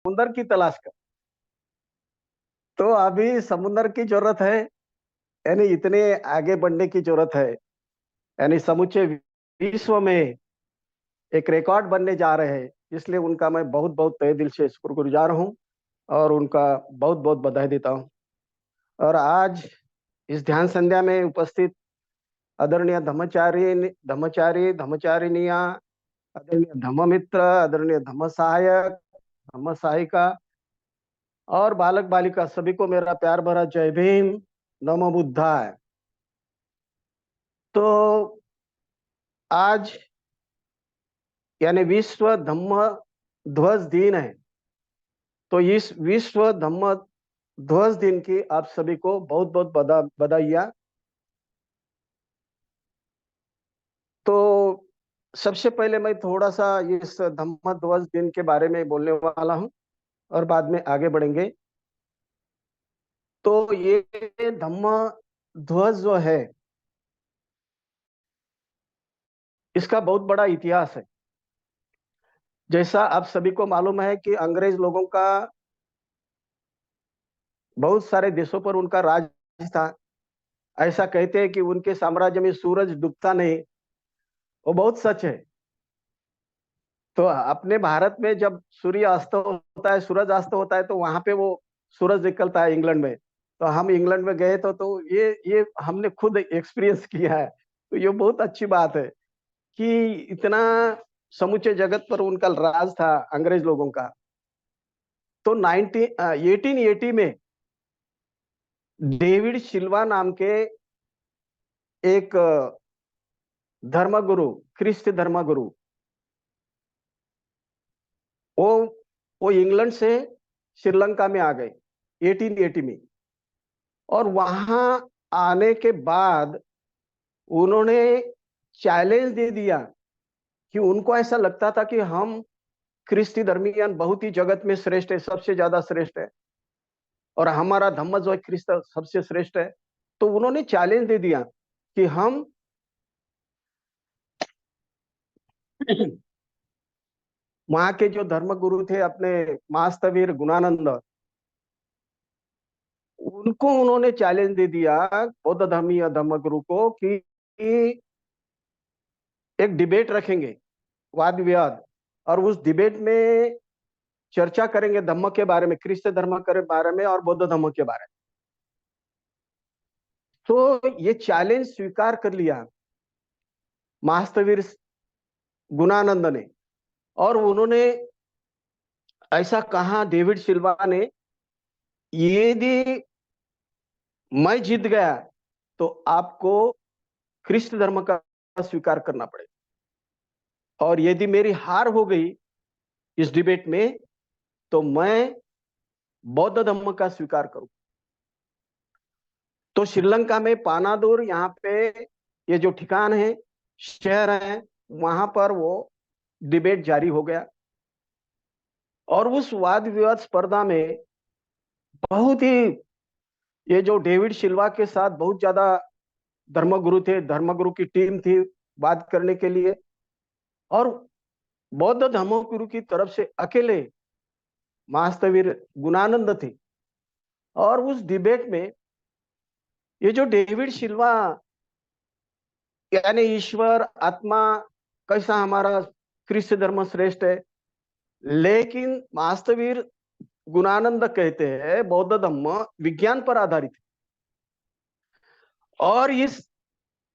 समुंदर की तलाश कर। तो अभी समुंदर की जरूरत है, यानी इतने आगे बढ़ने की जरूरत है। यानी समूचे विश्व में एक रिकॉर्ड बनने जा रहे हैं। इसलिए उनका मैं बहुत बहुत तहे दिल से शुक्रगुजार हूँ और उनका बहुत बहुत बधाई देता हूँ। और आज इस ध्यान संध्या में उपस्थित आदरणीय धर्मचारी धर्मचारिणिया, आदरणीय धम्म मित्र, आदरणीय धम्म सहायक, धम्म सहायिका और बालक बालिका सभी को मेरा प्यार भरा जय भीम, नमो बुद्धाय। तो आज यानी विश्व धम्म ध्वज दिन है। तो इस विश्व धम्म ध्वज दिन की आप सभी को बहुत बहुत बधाइयाँ। तो सबसे पहले मैं थोड़ा सा इस धम्म ध्वज दिन के बारे में बोलने वाला हूँ और बाद में आगे बढ़ेंगे। तो ये धम्म ध्वज जो है, इसका बहुत बड़ा इतिहास है। जैसा आप सभी को मालूम है कि अंग्रेज लोगों का बहुत सारे देशों पर उनका राज था। ऐसा कहते हैं कि उनके साम्राज्य में सूरज डूबता नहीं, वो बहुत सच है। तो अपने भारत में जब सूर्य अस्त होता है, सूरज अस्त होता है, तो वहां पे वो सूरज निकलता है इंग्लैंड में। तो हम इंग्लैंड में गए तो ये हमने खुद एक्सपीरियंस किया है। तो ये बहुत अच्छी बात है कि इतना समूचे जगत पर उनका राज था अंग्रेज लोगों का। तो 1880 में डेविड सिल्वा नाम के एक धर्मगुरु, ख्रिस्त धर्मगुरु, वो वो इंग्लैंड से श्रीलंका में आ गए 1880 में। और वहां आने के बाद उन्होंने चैलेंज दे दिया कि उनको ऐसा लगता था कि हम ख्रिस्ती धर्मियन बहुत ही जगत में श्रेष्ठ है, सबसे ज्यादा श्रेष्ठ है, और हमारा धम्म जो है ख्रिस्त सबसे श्रेष्ठ है। तो उन्होंने चैलेंज दे दिया कि हम वहां के जो धर्मगुरु थे अपने महास्तवीर गुणानंद, उनको उन्होंने चैलेंज दे दिया बौद्ध धर्मीय धर्मगुरु को कि एक डिबेट रखेंगे, वाद विवाद, और उस डिबेट में चर्चा करेंगे धम्म के बारे में, ख्रिस्त धर्म के बारे में और बौद्ध धर्म के बारे में। तो ये चैलेंज स्वीकार कर लिया महास्तवीर गुणानंद ने। और उन्होंने ऐसा कहा डेविड सिल्वा ने, यदि मैं जीत गया तो आपको ख्रिस्त धर्म का स्वीकार करना पड़ेगा, और यदि मेरी हार हो गई इस डिबेट में तो मैं बौद्ध धर्म का स्वीकार करूं। तो श्रीलंका में पानादुर, यहाँ पे ये जो ठिकान है, शहर है, वहां पर वो डिबेट जारी हो गया। और उस वाद विवाद स्पर्धा में बहुत ही, ये जो डेविड सिल्वा के साथ बहुत ज्यादा धर्मगुरु थे, धर्मगुरु की टीम थी बात करने के लिए, और बौद्ध धर्मगुरु की तरफ से अकेले महास्तवीर गुणानंद थे। और उस डिबेट में ये जो डेविड सिल्वा, यानी ईश्वर आत्मा कैसा हमारा ख्रिस्त धर्म श्रेष्ठ है, लेकिन महास्तवीर गुणानंद कहते हैं बौद्ध धर्म विज्ञान पर आधारित है। और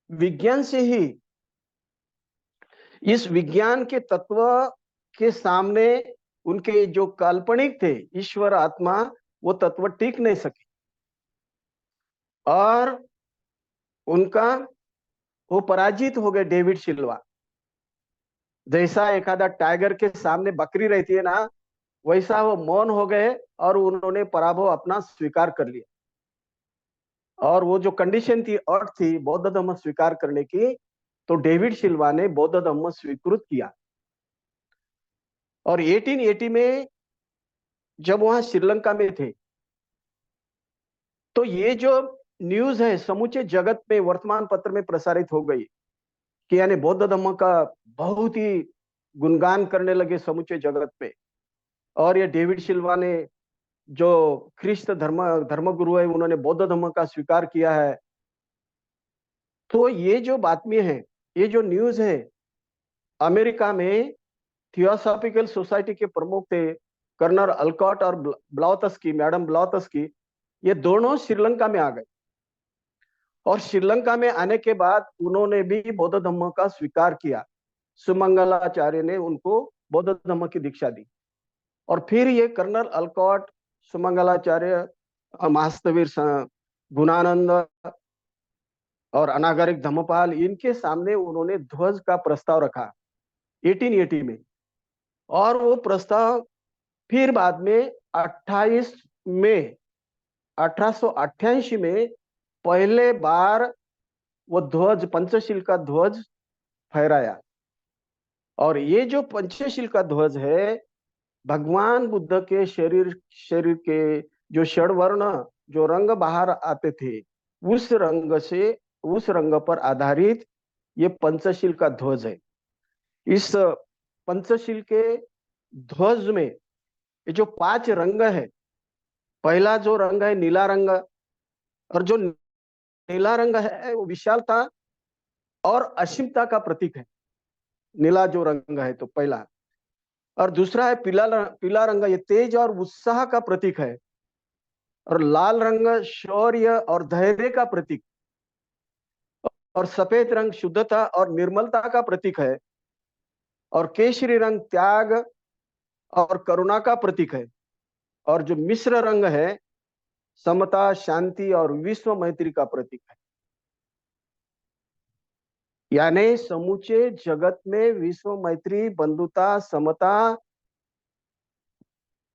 विज्ञान से ही इस विज्ञान के तत्व के सामने उनके जो काल्पनिक थे ईश्वर आत्मा, वो तत्व टिक नहीं सके। और उनका वो पराजित हो गए डेविड सिल्वा। जैसा एखादा टाइगर के सामने बकरी रहती है ना, वैसा वो मौन हो गए और उन्होंने पराभव अपना स्वीकार कर लिया। और वो जो कंडीशन थी, अर्थ थी बौद्ध धर्म स्वीकार करने की, तो डेविड सिल्वा ने बौद्ध धर्म स्वीकृत किया। और 1880 में जब वहां श्रीलंका में थे, तो ये जो न्यूज है समूचे जगत में वर्तमान पत्र में प्रसारित हो गई कि यानी बौद्ध धर्म का बहुत ही गुणगान करने लगे समूचे जगत पे। और ये डेविड सिल्वा ने, जो ख्रिस्त धर्म गुरु है, उन्होंने बौद्ध धर्म का स्वीकार किया है। तो ये जो बातमी है, ये जो न्यूज है, अमेरिका में थियोसॉफिकल सोसाइटी के प्रमुख थे कर्नल अल्कॉट और ब्लाउतस्की, मैडम ब्लाउतस्की, ये दोनों श्रीलंका में आ गए। और श्रीलंका में आने के बाद उन्होंने भी बौद्ध धर्म का स्वीकार किया। सुमंगलाचार्य ने उनको बौद्ध धर्म की दीक्षा दी। और फिर ये कर्नल अल्कॉट, सुमंगलाचार्य, महास्तवीर गुणानंद और अनागरिक धम्मपाल, इनके सामने उन्होंने ध्वज का प्रस्ताव रखा 1880 में। और वो प्रस्ताव फिर बाद में 28 मई 1888 में पहले बार वो ध्वज, पंचशील का ध्वज फहराया। और ये जो पंचशील का ध्वज है, भगवान बुद्ध के शरीर के जो षडवर्ण, जो रंग बाहर आते थे, उस रंग से, उस रंग पर आधारित ये पंचशील का ध्वज है। इस पंचशील के ध्वज में ये जो 5 रंग है, पहला जो रंग है नीला रंग, और जो नीला रंग है वो विशालता और असीमता का प्रतीक है। नीला जो रंग है तो पहला। और दूसरा है पीला रंग, ये तेज और उत्साह का प्रतीक है। और लाल रंग शौर्य और धैर्य का प्रतीक। और सफेद रंग शुद्धता और निर्मलता का प्रतीक है। और केसरी रंग त्याग और करुणा का प्रतीक है। और जो मिश्र रंग है समता, शांति और विश्व मैत्री का प्रतीक है। यानी समूचे जगत में विश्व मैत्री, बंधुता, समता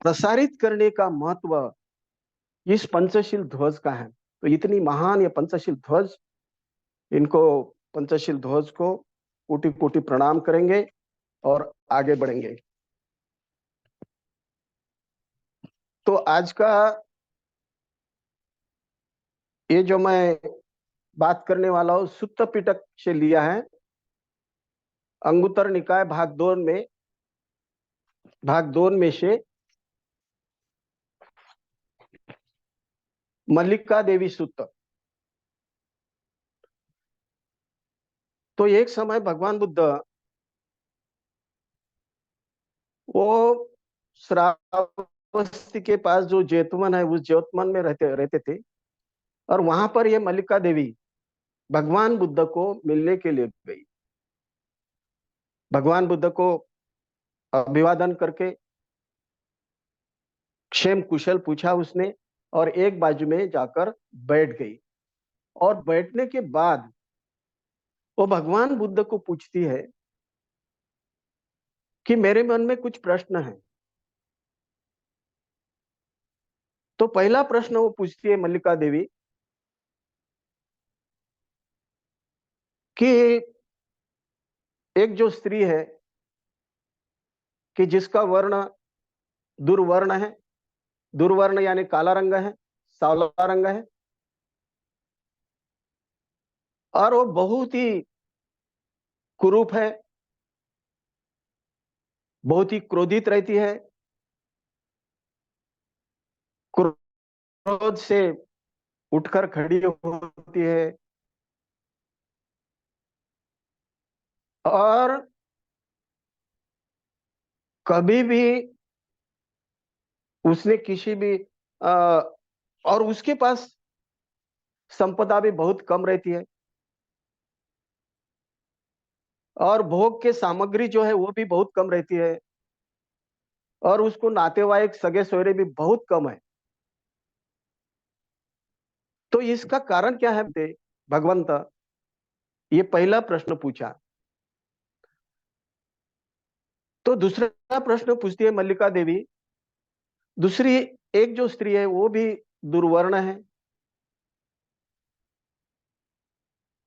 प्रसारित करने का महत्व इस पंचशील ध्वज का है। तो इतनी महान ये पंचशील ध्वज, इनको, पंचशील ध्वज को कोटि कोटि प्रणाम करेंगे और आगे बढ़ेंगे। तो आज का ये जो मैं बात करने वाला हूँ, सुत्त पिटक से लिया है, अंगुत्तर निकाय भाग 2 में से मल्लिका देवी सुत्त। तो एक समय भगवान बुद्ध वो श्रावस्ती के पास जो जेतवन है, उस जेतवन में रहते रहते थे। और वहां पर ये मल्लिका देवी भगवान बुद्ध को मिलने के लिए गई। भगवान बुद्ध को अभिवादन करके क्षेम कुशल पूछा उसने, और एक बाजू में जाकर बैठ गई। और बैठने के बाद वो भगवान बुद्ध को पूछती है कि मेरे मन में कुछ प्रश्न है। तो पहला प्रश्न वो पूछती है मल्लिका देवी कि एक जो स्त्री है कि जिसका वर्ण दुर्वर्ण है, दुर्वर्ण यानी काला रंग है, सांवला रंग है, और वो बहुत ही कुरूप है, बहुत ही क्रोधित रहती है, क्रोध से उठकर खड़ी होती है, और कभी भी उसने किसी भी और उसके पास संपदा भी बहुत कम रहती है, और भोग के सामग्री जो है वो भी बहुत कम रहती है, और उसको नातेवाईक सगे सोहरे भी बहुत कम है। तो इसका कारण क्या है भगवंत, ये पहला प्रश्न पूछा। तो दूसरा प्रश्न पूछती है मल्लिका देवी, दूसरी एक जो स्त्री है वो भी दुर्वर्ण है,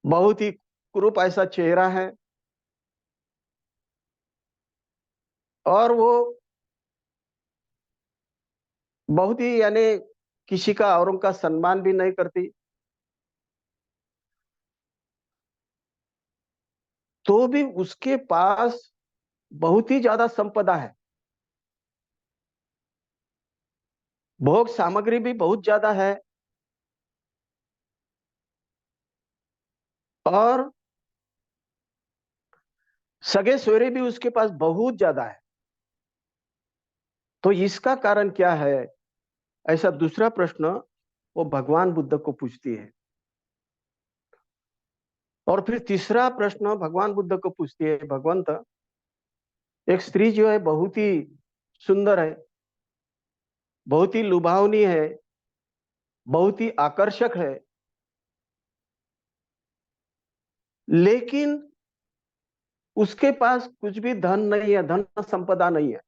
बहुत ही कुरूप ऐसा चेहरा है, और वो बहुत ही, यानी किसी का औरों का सम्मान भी नहीं करती, तो भी उसके पास बहुत ही ज्यादा संपदा है। भोग सामग्री भी बहुत ज्यादा है, और सगे सोरे भी उसके पास बहुत ज्यादा है। तो इसका कारण क्या है? ऐसा दूसरा प्रश्न वो भगवान बुद्ध को पूछती है। और फिर तीसरा प्रश्न भगवान बुद्ध को पूछती है, भगवंत, एक स्त्री जो है बहुत ही सुंदर है, बहुत ही लुभावनी है, बहुत ही आकर्षक है, लेकिन उसके पास कुछ भी धन नहीं है, धन संपदा नहीं है।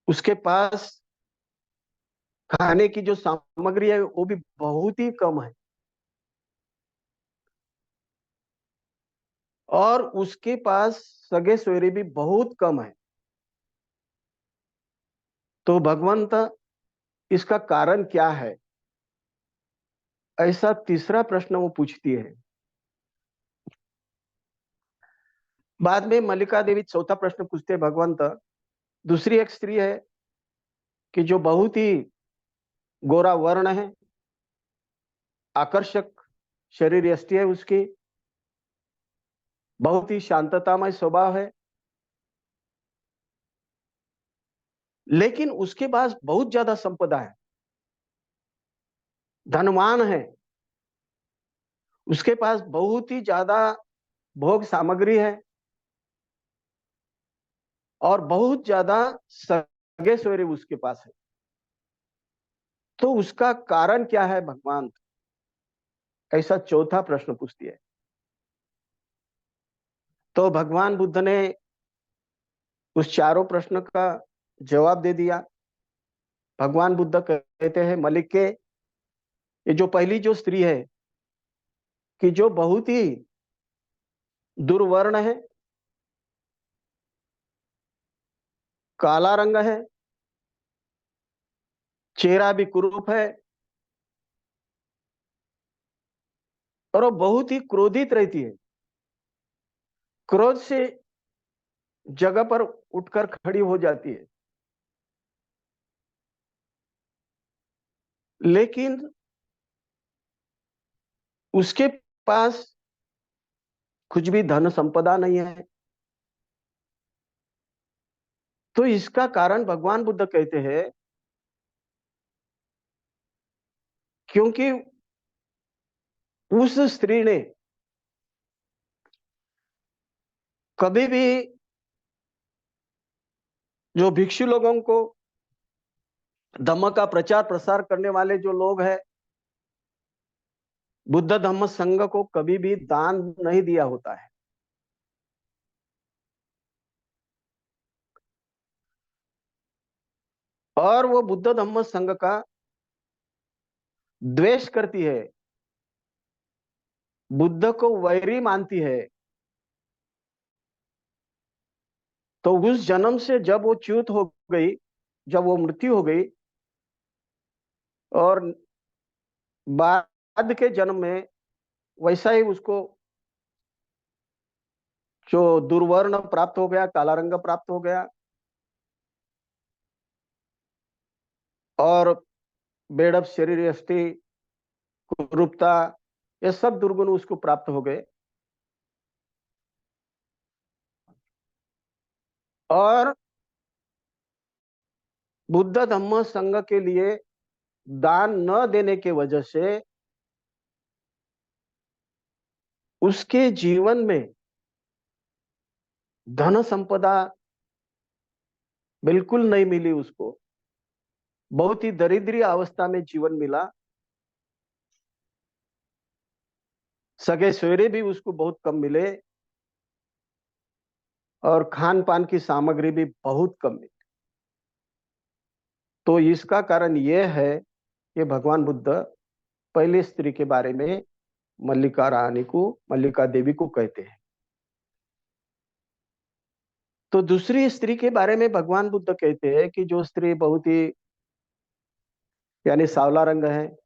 उसके पास खाने की जो सामग्री है वो भी बहुत ही कम है, और उसके पास सगे सोरे भी बहुत कम है। तो भगवंत, इसका कारण क्या है? ऐसा तीसरा प्रश्न वो पूछती है। बाद में मल्लिका देवी चौथा प्रश्न पूछते हैं, भगवंत, दूसरी एक स्त्री है कि जो बहुत ही गोरा वर्ण है, आकर्षक शरीर यष्टि है उसकी, बहुत ही शांततामय स्वभाव है, लेकिन उसके पास बहुत ज्यादा संपदा है, धनवान है, उसके पास बहुत ही ज्यादा भोग सामग्री है, और बहुत ज्यादा सगे सोरे उसके पास है। तो उसका कारण क्या है भगवान? ऐसा चौथा प्रश्न पूछती है। तो भगवान बुद्ध ने उस चारों प्रश्न का जवाब दे दिया। भगवान बुद्ध कहते हैं, मलिक के, ये जो पहली जो स्त्री है कि जो बहुत ही दुर्वर्ण है, काला रंग है, चेहरा भी कुरूप है, और वो बहुत ही क्रोधित रहती है, क्रोध से जगह पर उठकर खड़ी हो जाती है, लेकिन उसके पास कुछ भी धन संपदा नहीं है। तो इसका कारण भगवान बुद्ध कहते हैं, क्योंकि उस स्त्री ने कभी भी जो भिक्षु लोगों को, धम्म का प्रचार प्रसार करने वाले जो लोग हैं, बुद्ध धम्म संघ को कभी भी दान नहीं दिया होता है। और वो बुद्ध धम्म संघ का द्वेष करती है, बुद्ध को वैरी मानती है। तो उस जन्म से जब वो च्युत हो गई, जब वो मृत्यु हो गई, और बाद के जन्म में वैसा ही उसको जो दुर्वर्ण प्राप्त हो गया, काला रंग प्राप्त हो गया, और बेड़प शरीर यष्टि, कुरूपता, ये सब दुर्गुण उसको प्राप्त हो गए। और बुद्ध धम्म संघ के लिए दान न देने के वजह से उसके जीवन में धन संपदा बिल्कुल नहीं मिली उसको, बहुत ही दरिद्री अवस्था में जीवन मिला, सगे सवेरे भी उसको बहुत कम मिले, और खान पान की सामग्री भी बहुत कम मिली। तो इसका कारण यह है कि भगवान बुद्ध पहली स्त्री के बारे में मल्लिका रानी को, मल्लिका देवी को कहते हैं। तो दूसरी स्त्री के बारे में भगवान बुद्ध कहते हैं कि जो स्त्री बहुत ही, यानी सांवला रंग है,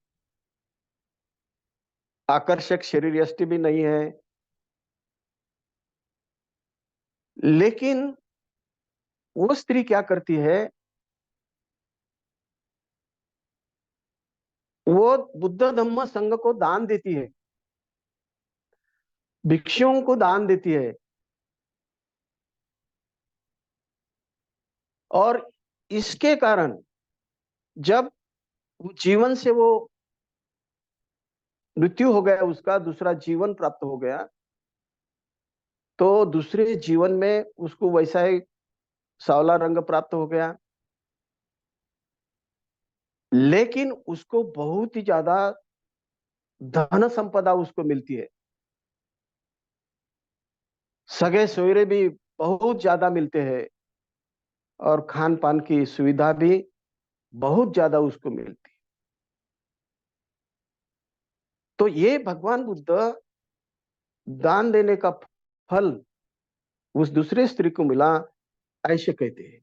आकर्षक शरीर यष्टि भी नहीं है, लेकिन वो स्त्री क्या करती है वो बुद्ध धम्म संघ को दान देती है, भिक्षुओं को दान देती है, और इसके कारण जब जीवन से वो मृत्यु हो गया, उसका दूसरा जीवन प्राप्त हो गया, तो दूसरे जीवन में उसको वैसा ही सांवला रंग प्राप्त हो गया, लेकिन उसको बहुत ही ज्यादा धन संपदा उसको मिलती है, सगे सोयरे भी बहुत ज्यादा मिलते हैं, और खान पान की सुविधा भी बहुत ज्यादा उसको मिलती है। तो ये भगवान बुद्ध दान देने का फल उस दूसरे स्त्री को मिला, ऐसे कहते हैं।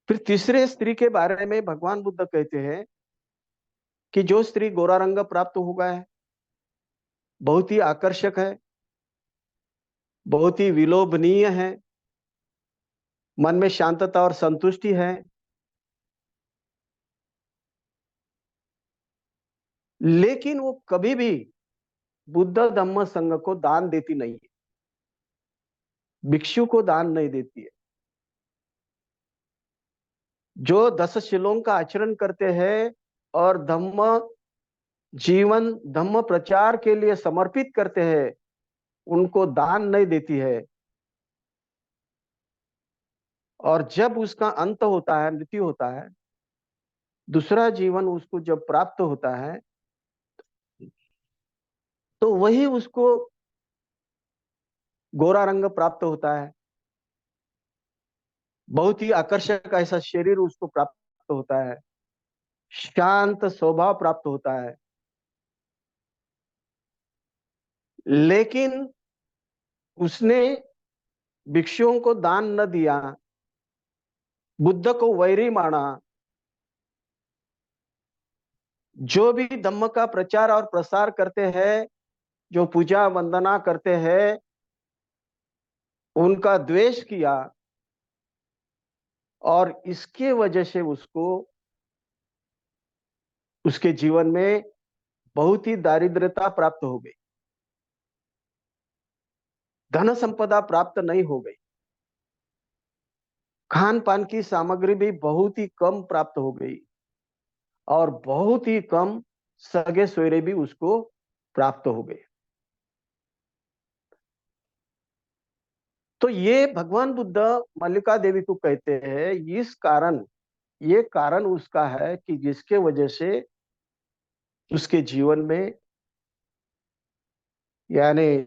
फिर तीसरे स्त्री के बारे में भगवान बुद्ध कहते हैं कि जो स्त्री गोरा रंग प्राप्त हो गया है, बहुत ही आकर्षक है, बहुत ही विलोभनीय है, मन में शांतता और संतुष्टि है, लेकिन वो कभी भी बुद्ध धम्म संघ को दान देती नहीं है, भिक्षु को दान नहीं देती है। जो 10 शीलों का आचरण करते हैं और धम्म प्रचार के लिए समर्पित करते हैं, उनको दान नहीं देती है। और जब उसका अंत होता है, मृत्यु होता है, दूसरा जीवन उसको जब प्राप्त होता है, तो वही उसको गोरा रंग प्राप्त होता है, बहुत ही आकर्षक ऐसा शरीर उसको प्राप्त होता है, शांत स्वभाव प्राप्त होता है, लेकिन उसने भिक्षुओं को दान न दिया, बुद्ध को वैरी माना, जो भी धम्म का प्रचार और प्रसार करते हैं, जो पूजा वंदना करते हैं, उनका द्वेष किया, और इसके वजह से उसको उसके जीवन में बहुत ही दारिद्रता प्राप्त हो गई, धन संपदा प्राप्त नहीं हो गई, खान पान की सामग्री भी बहुत ही कम प्राप्त हो गई, और बहुत ही कम सगे सोयरे भी उसको प्राप्त हो गए। तो ये भगवान बुद्ध मल्लिका देवी को कहते हैं, इस कारण, ये कारण उसका है कि जिसके वजह से उसके जीवन में, यानी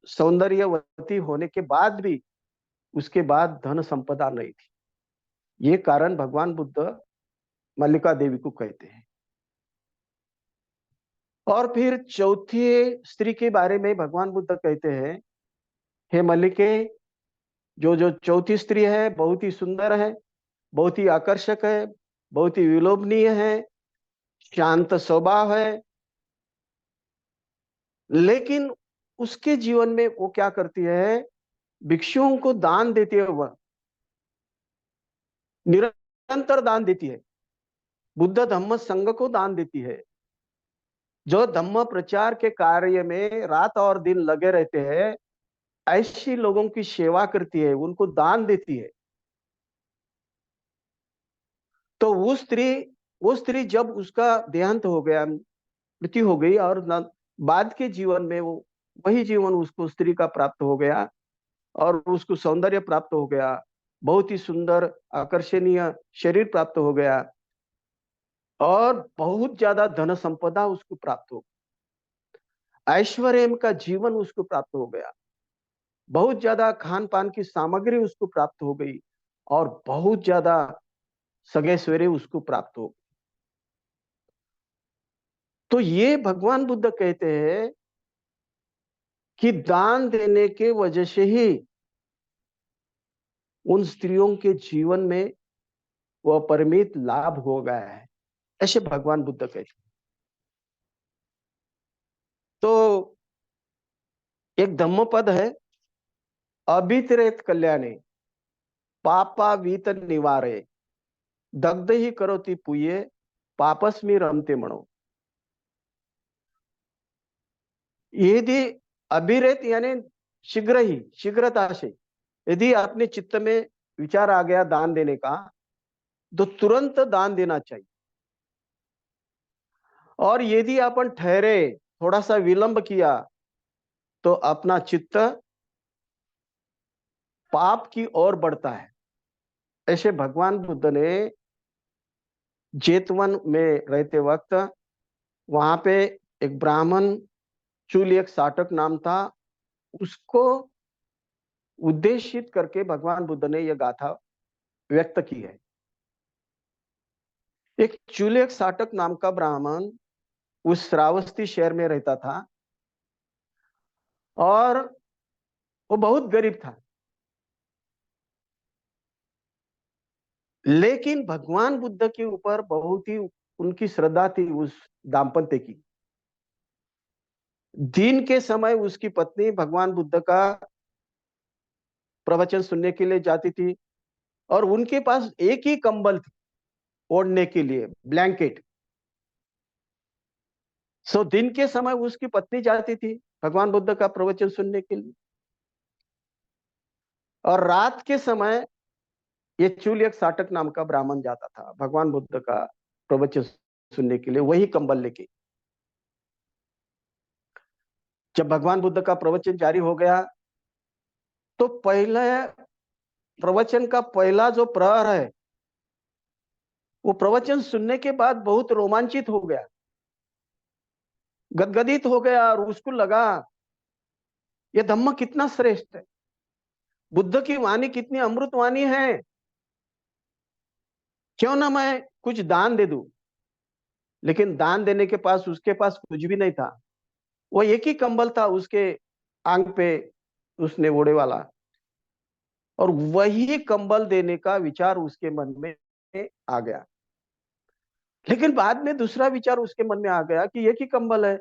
सौंदर्यवती होने के बाद भी उसके बाद धन संपदा नहीं थी। ये कारण भगवान बुद्ध मल्लिका देवी को कहते हैं। और फिर चौथी स्त्री के बारे में भगवान बुद्ध कहते हैं, हे मल्लिके, जो जो चौथी स्त्री है बहुत ही सुंदर है, बहुत ही आकर्षक है, बहुत ही विलोभनीय है, शांत स्वभाव है, लेकिन उसके जीवन में वो क्या करती है, भिक्षुओं को दान देती है, वह निरंतर दान देती है, बुद्ध धम्म संघ को दान देती है, जो धम्म प्रचार के कार्य में रात और दिन लगे रहते हैं, ऐसी लोगों की सेवा करती है, उनको दान देती है। तो वो स्त्री जब उसका देहांत हो गया, मृत्यु हो गई, और बाद के जीवन में वो वही जीवन उसको स्त्री का प्राप्त हो गया, और उसको सौंदर्य प्राप्त हो गया, बहुत ही सुंदर आकर्षणीय शरीर प्राप्त हो गया, और बहुत ज्यादा धन संपदा उसको प्राप्त हो, ऐश्वर्य का जीवन उसको प्राप्त हो गया, बहुत ज्यादा खान पान की सामग्री उसको प्राप्त हो गई, और बहुत ज्यादा सगे सवेरे उसको प्राप्त हो। तो ये भगवान बुद्ध कहते हैं कि दान देने के वजह से ही उन स्त्रियों के जीवन में वह परिमित लाभ हो गया है, ऐसे भगवान बुद्ध कहते हैं। तो एक धम्म पद है, अभितरेत कल्याणे पापा वीत निवारे, दग्ध ही करोति पुये पापस्मी रमते मणो। यदि अभिरेत यानी शीघ्र ही, शीघ्रता से यदि अपने चित्त में विचार आ गया दान देने का, तो तुरंत दान देना चाहिए। और यदि अपन ठहरे, थोड़ा सा विलंब किया, तो अपना चित्त पाप की ओर बढ़ता है। ऐसे भगवान बुद्ध ने जेतवन में रहते वक्त वहां पे एक ब्राह्मण चूल एक साटक नाम था, उसको उद्देशित करके भगवान बुद्ध ने यह गाथा व्यक्त की है। एक चूलेक साटक नाम का ब्राह्मण उस श्रावस्ती शहर में रहता था और वो बहुत गरीब था। लेकिन भगवान बुद्ध के ऊपर बहुत ही उनकी श्रद्धा थी, उस दाम्पत्य की। दिन के समय उसकी पत्नी भगवान बुद्ध का प्रवचन सुनने के लिए जाती थी और उनके पास एक ही कंबल थी ओढ़ने के लिए, ब्लैंकेट। सो दिन के समय उसकी पत्नी जाती थी भगवान बुद्ध का प्रवचन सुनने के लिए, और रात के समय ये चूलियक साटक नाम का ब्राह्मण जाता था भगवान बुद्ध का प्रवचन सुनने के लिए, वही कंबल लेके। जब भगवान बुद्ध का प्रवचन जारी हो गया, तो पहले प्रवचन का पहला जो प्रहर है, वो प्रवचन सुनने के बाद बहुत रोमांचित हो गया, गदगदित हो गया, और उसको लगा ये धम्म कितना श्रेष्ठ है, बुद्ध की वाणी कितनी अमृत वाणी है, क्यों ना मैं कुछ दान दे दूं। लेकिन दान देने के पास उसके पास कुछ भी नहीं था, वो एक ही कंबल था उसके आंग पे उसने ओढ़े वाला, और वही कंबल देने का विचार उसके मन में आ गया। लेकिन बाद में दूसरा विचार उसके मन में आ गया कि एक ही कंबल है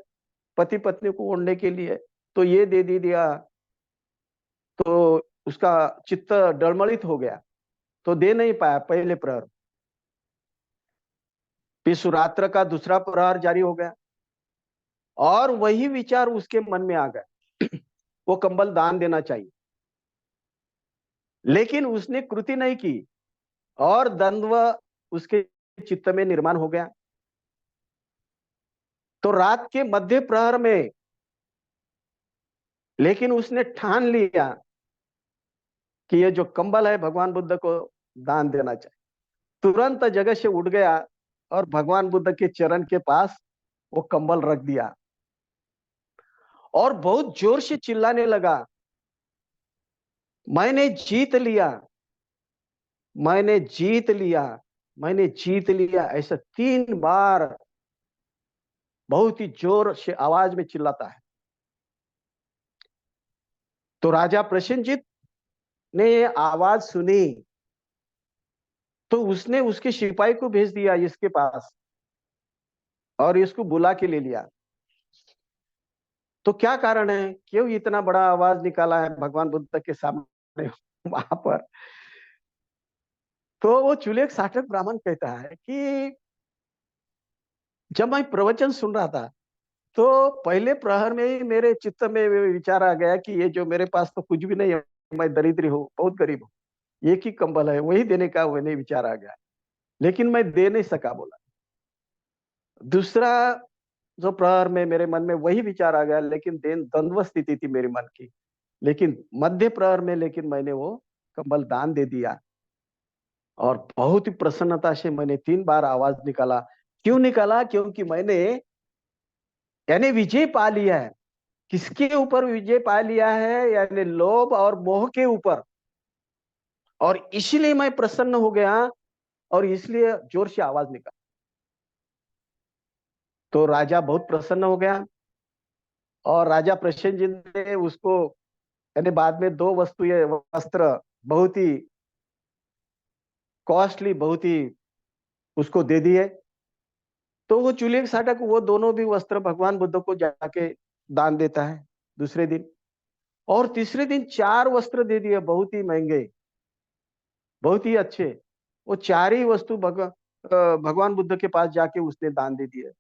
पति पत्नी को ओढ़ने के लिए, तो ये दे दिया तो उसका चित्त डलमलित हो गया, तो दे नहीं पाया पहले प्रहर। फिर सुरात्र का दूसरा प्रहर जारी हो गया और वही विचार उसके मन में आ गया, वो कंबल दान देना चाहिए। लेकिन उसने कृति नहीं की और द्वंद्व उसके चित्त में निर्माण हो गया। तो रात के मध्य प्रहर में लेकिन उसने ठान लिया कि ये जो कंबल है भगवान बुद्ध को दान देना चाहिए। तुरंत जगह से उठ गया और भगवान बुद्ध के चरण के पास वो कंबल रख दिया और बहुत जोर से चिल्लाने लगा, मैंने जीत लिया, मैंने जीत लिया, मैंने जीत लिया, ऐसा 3 बार बहुत ही जोर से आवाज में चिल्लाता है। तो राजा प्रसेनजीत ने ये आवाज सुनी, तो उसने उसके सिपाही को भेज दिया इसके पास और इसको बुला के ले लिया। तो क्या कारण है, क्यों इतना बड़ा आवाज निकाला है भगवान बुद्ध के सामने वहां पर। तो वो चुलेक साटक ब्राह्मण कहता है कि जब मैं प्रवचन सुन रहा था, तो पहले प्रहर में ही मेरे चित्त में विचार आ गया कि ये जो मेरे पास तो कुछ भी नहीं है, मैं दरिद्री हूँ, बहुत गरीब हूँ, एक ही कंबल है, वही देने का मैंने विचार आ गया, लेकिन मैं दे नहीं सका बोला। दूसरा जो प्रहर में मेरे मन में वही विचार आ गया, लेकिन द्वंद्व स्थिति थी मेरे मन की। लेकिन मध्य प्रहर में लेकिन मैंने वो कंबल दान दे दिया और बहुत ही प्रसन्नता से मैंने 3 बार आवाज निकाला। क्यों निकाला, क्योंकि मैंने यानी विजय पा लिया है। किसके ऊपर विजय पा लिया है, यानी लोभ और मोह के ऊपर, और इसलिए मैं प्रसन्न हो गया और इसलिए जोर से आवाज निकाला। तो राजा बहुत प्रसन्न हो गया और राजा प्रसेनजीत ने उसको यानी बाद में 2 वस्तु ये वस्त्र बहुत ही कॉस्टली, बहुत ही उसको दे दिए। तो वो चुलिक साटक वो दोनों भी वस्त्र भगवान बुद्ध को जाके दान देता है दूसरे दिन। और तीसरे दिन 4 वस्त्र दे दिए, बहुत ही महंगे, बहुत ही अच्छे। वो चार ही वस्तु भगवान बुद्ध के पास जाके उसने दान दे दिए।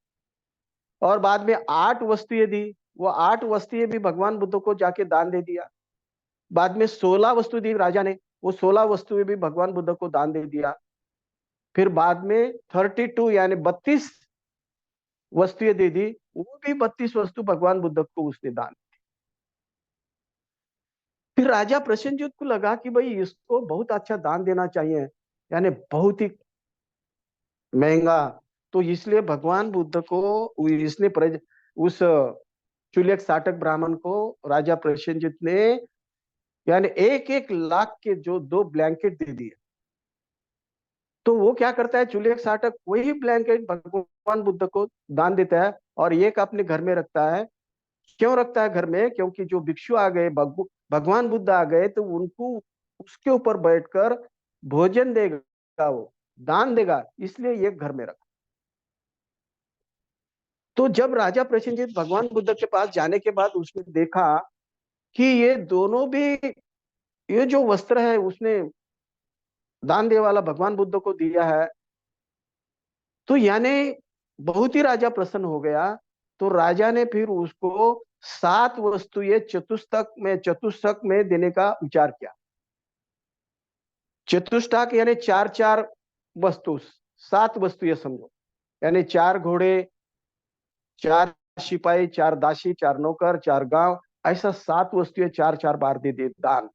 और बाद में 8 वस्तुएं दी, वो 8 वस्तुएं भी भगवान बुद्ध को जाके दान दे दिया। बाद में 16 वस्तु दी राजा ने, वो 16 वस्तुएं भी भगवान बुद्ध को दान दे दिया। फिर बाद में 32 यानी 32 वस्तुएं दे दी, वो भी 32 वस्तु भगवान बुद्ध को उसने दान। फिर राजा प्रसेनजीत को लगा कि भाई इसको बहुत अच्छा दान देना चाहिए, यानी बहुत ही महंगा। तो इसलिए भगवान बुद्ध को इसने उस चुलियक साटक ब्राह्मण को राजा प्रसेनजीत ने यानी 1-1 लाख के जो 2 ब्लैंकेट दे दिए। तो वो क्या करता है, चुलियक साटक वही ब्लैंकेट भगवान बुद्ध को दान देता है और एक अपने घर में रखता है। क्यों रखता है घर में? क्योंकि जो भिक्षु आ गए, भगवान बुद्ध आ गए, तो उनको उसके ऊपर बैठकर भोजन देगा, वो दान देगा, इसलिए ये घर में रखा। तो जब राजा प्रसेनजीत भगवान बुद्ध के पास जाने के बाद उसने देखा कि ये दोनों भी, ये जो वस्त्र है उसने दान देने वाला भगवान बुद्ध को दिया है, तो यानी बहुत ही राजा प्रसन्न हो गया। तो राजा ने फिर उसको 7 वस्तुएं चतुष्टक में देने का विचार किया। चतुष्टक यानी 4-4 वस्तु, 7 वस्तुएं समझो, यानी 4 घोड़े, 4 सिपाही, 4 दासी, 4 नौकर, 4 गांव, ऐसा 7 वस्तुएं 4-4 बार दे दे दान।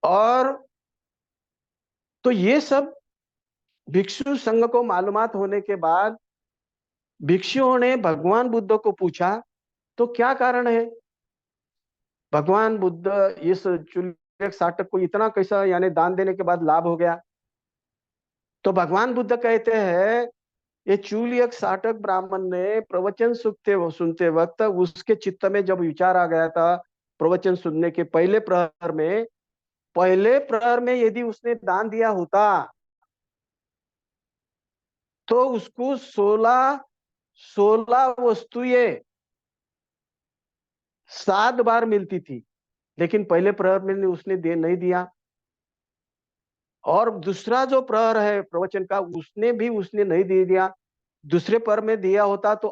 और तो ये सब भिक्षु संघ को मालूमात होने के बाद भिक्षुओं ने भगवान बुद्ध को पूछा, तो क्या कारण है भगवान बुद्ध इस चुलियक साटक को इतना कैसा यानी दान देने के बाद लाभ हो गया? तो भगवान बुद्ध कहते हैं, ये चूलियक साटक ब्राह्मण ने प्रवचन सुनते वक्त उसके चित्त में जब विचार आ गया था, प्रवचन सुनने के पहले प्रहर में यदि उसने दान दिया होता तो उसको 16 वस्तुएं 7 बार मिलती थी, लेकिन पहले प्रहर में उसने नहीं दिया। और दूसरा जो प्रहर है प्रवचन का, उसने नहीं दे दिया। दूसरे प्रहर में दिया होता तो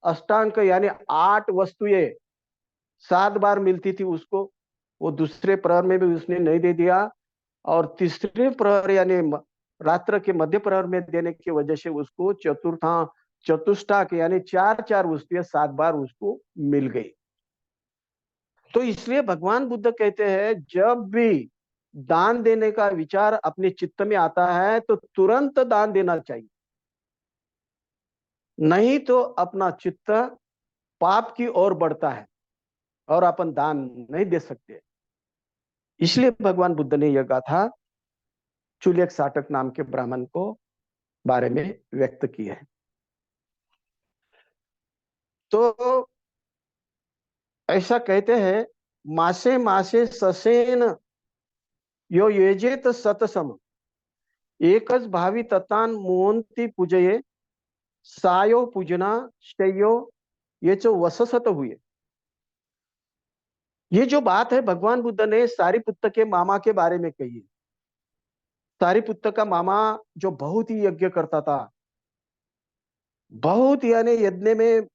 अष्टांक यानी 8 वस्तुएं 7 बार मिलती थी उसको, वो दूसरे प्रहर में भी उसने नहीं दे दिया। और तीसरे प्रहर यानी रात्र के मध्य प्रहर में देने की वजह से उसको चतुष्टाक यानी 4-4 वस्तुएं 7 बार उसको मिल गई। तो इसलिए भगवान बुद्ध कहते हैं, जब भी दान देने का विचार अपने चित्त में आता है तो तुरंत दान देना चाहिए, नहीं तो अपना चित्त पाप की ओर बढ़ता है और अपन दान नहीं दे सकते। इसलिए भगवान बुद्ध ने यह गाथा चुलियक साटक नाम के ब्राह्मण को बारे में व्यक्त की है। तो ऐसा कहते हैं, मासे मासे ससेन यो येजेत सतसम एकच भावी ततान मोहंती पूजये सायो पूजना शयो ये जो वससत हुए। ये जो बात है भगवान बुद्ध ने सारिपुत्त के मामा के बारे में कही है। सारिपुत्त का मामा जो बहुत ही यज्ञ करता था, बहुत यानी यज्ञ में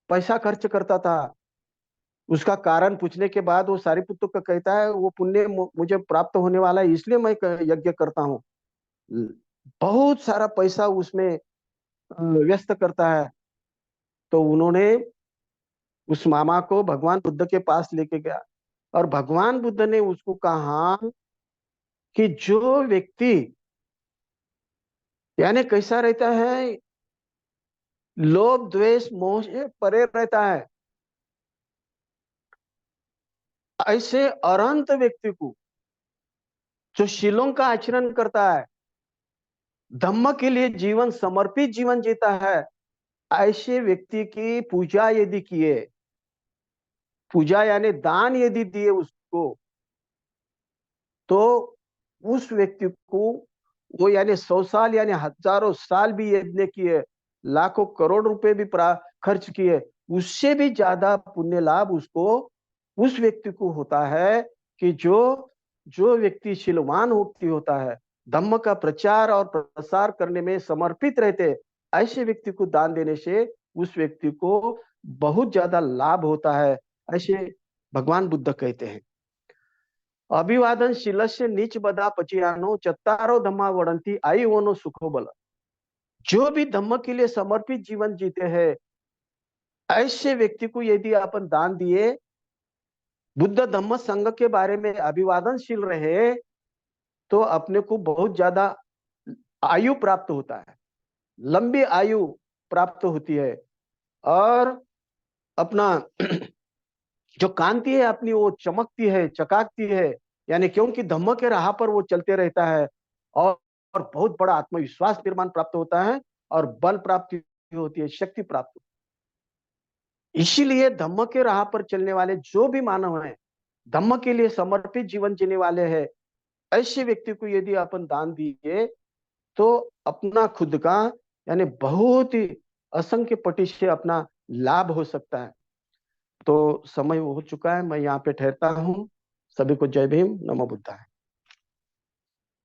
पैसा खर्च करता था। उसका कारण पूछने के बाद वो सारिपुत्र को कहता है, वो पुण्य मुझे प्राप्त होने वाला है इसलिए मैं यज्ञ करता हूँ। बहुत सारा पैसा उसमें व्यस्त करता है। तो उन्होंने उस मामा को भगवान बुद्ध के पास लेके गया और भगवान बुद्ध ने उसको कहा कि जो व्यक्ति यानी कैसा रहता है, लोभ द्वेष मोह से परे रहता है, ऐसे अरंत व्यक्ति को, जो शीलों का आचरण करता है, धम्म के लिए समर्पित जीवन जीता है, ऐसे व्यक्ति की पूजा यदि किए, पूजा यानी दान यदि दिए उसको, तो उस व्यक्ति को वो यानी 100 साल यानी हजारों साल भी यज्ञ किए, लाखों करोड़ रुपए भी खर्च किए, उससे भी ज्यादा पुण्य लाभ उसको उस व्यक्ति को होता है कि जो जो व्यक्ति शीलवान मुक्ति होता है, धम्म का प्रचार और प्रसार करने में समर्पित रहते हैं, ऐसे व्यक्ति को दान देने से उस व्यक्ति को बहुत ज्यादा लाभ होता है, ऐसे भगवान बुद्ध कहते हैं। अभिवादन शीलस्य नीच बदा पचियानो चत्तारो धम्मा वड़ंती आई ओनो सुखो बल। जो भी धम्म के लिए समर्पित जीवन जीते हैं, ऐसे व्यक्ति को यदि अपन दान दिए, बुद्ध धम्म संघ के बारे में अभिवादनशील रहे, तो अपने को बहुत ज्यादा आयु प्राप्त होता है, लंबी आयु प्राप्त होती है। और अपना जो कांति है अपनी वो चमकती है, चकाकती है, यानी क्योंकि धम्म के राह पर वो चलते रहता है। और बहुत बड़ा आत्मविश्वास निर्माण प्राप्त होता है और बल प्राप्ति होती है, शक्ति प्राप्त। इसीलिए धम्म के राह पर चलने वाले जो भी मानव हैं, धम्म के लिए समर्पित जीवन जीने वाले हैं, ऐसे व्यक्ति को यदि अपन दान दिए तो अपना खुद का यानी बहुत ही असंख्य पटी से अपना लाभ हो सकता है। तो समय हो चुका है, मैं यहाँ पे ठहरता हूँ। सभी को जय भीम, नमो बुद्धाय।